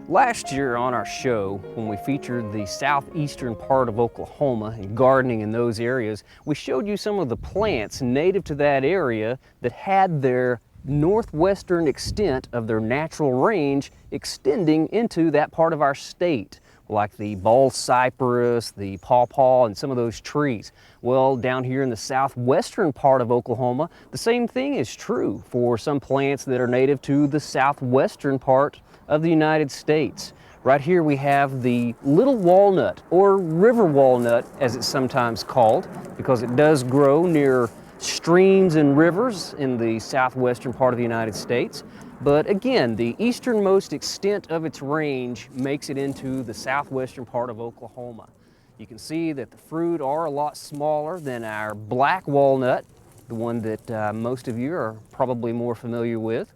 Last year on our show, when we featured the southeastern part of Oklahoma and gardening in those areas, we showed you some of the plants native to that area that had their northwestern extent of their natural range extending into that part of our state, like the bald cypress, the pawpaw, and some of those trees. Well, down here in the southwestern part of Oklahoma, the same thing is true for some plants that are native to the southwestern part of the United States. Right here we have the little walnut, or river walnut as it's sometimes called, because it does grow near streams and rivers in the southwestern part of the United States. But again, the easternmost extent of its range makes it into the southwestern part of Oklahoma. You can see that the fruit are a lot smaller than our black walnut, the one that most of you are probably more familiar with.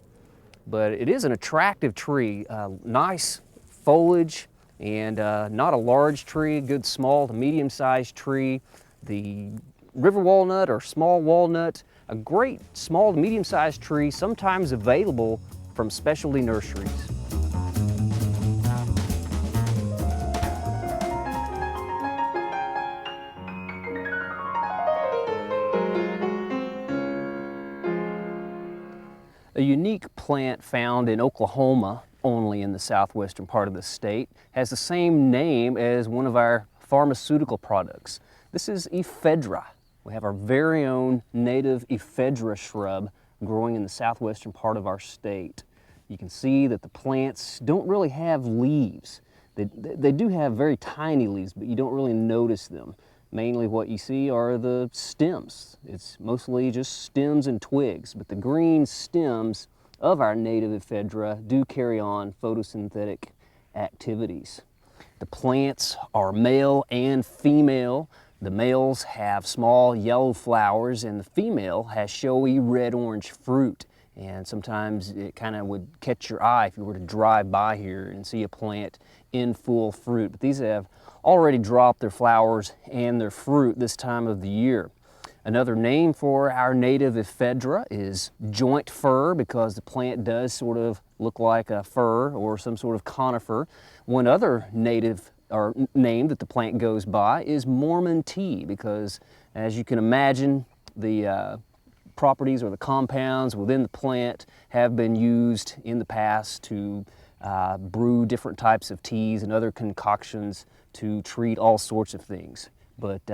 But it is an attractive tree, nice foliage, and not a large tree, good small to medium-sized tree. The river walnut or small walnut, a great small to medium-sized tree, sometimes available from specialty nurseries. A unique plant found in Oklahoma, only in the southwestern part of the state, has the same name as one of our pharmaceutical products. This is Ephedra. We have our very own native Ephedra shrub growing in the southwestern part of our state. You can see that the plants don't really have leaves. They do have very tiny leaves, but you don't really notice them. Mainly what you see are the stems. It's mostly just stems and twigs, but the green stems of our native Ephedra do carry on photosynthetic activities. The plants are male and female. The males have small yellow flowers and the female has showy red-orange fruit. And sometimes it kind of would catch your eye if you were to drive by here and see a plant in full fruit. But these have already dropped their flowers and their fruit this time of the year. Another name for our native Ephedra is joint fir, because the plant does sort of look like a fir or some sort of conifer. One other native or name that the plant goes by is Mormon tea, because as you can imagine, the properties or the compounds within the plant have been used in the past to brew different types of teas and other concoctions to treat all sorts of things. But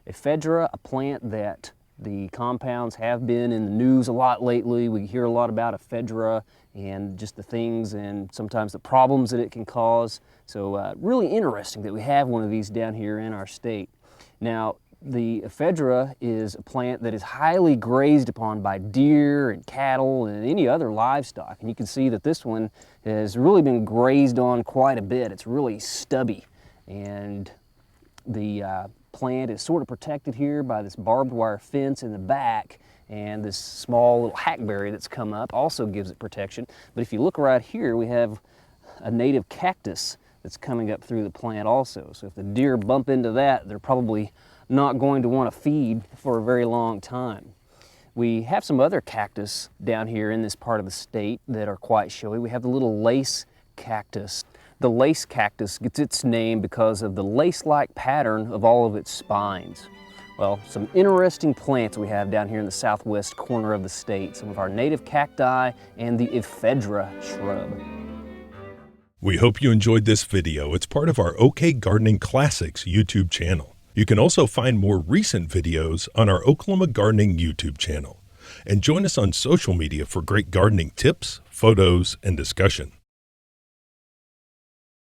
Ephedra, a plant that the compounds have been in the news a lot lately. We hear a lot about Ephedra and just the things and sometimes the problems that it can cause. So really interesting that we have one of these down here in our state. Now, the Ephedra is a plant that is highly grazed upon by deer and cattle and any other livestock. And you can see that this one has really been grazed on quite a bit. It's really stubby. And the plant is sort of protected here by this barbed wire fence in the back, and this small little hackberry that's come up also gives it protection. But if you look right here, we have a native cactus that's coming up through the plant also. So if the deer bump into that, they're probably not going to want to feed for a very long time. We have some other cactus down here in this part of the state that are quite showy. We have the little lace cactus. The lace cactus gets its name because of the lace-like pattern of all of its spines. Well, some interesting plants we have down here in the southwest corner of the state, some of our native cacti and the Ephedra shrub. We hope you enjoyed this video. It's part of our OK Gardening Classics YouTube channel. You can also find more recent videos on our Oklahoma Gardening YouTube channel. And join us on social media for great gardening tips, photos, and discussion.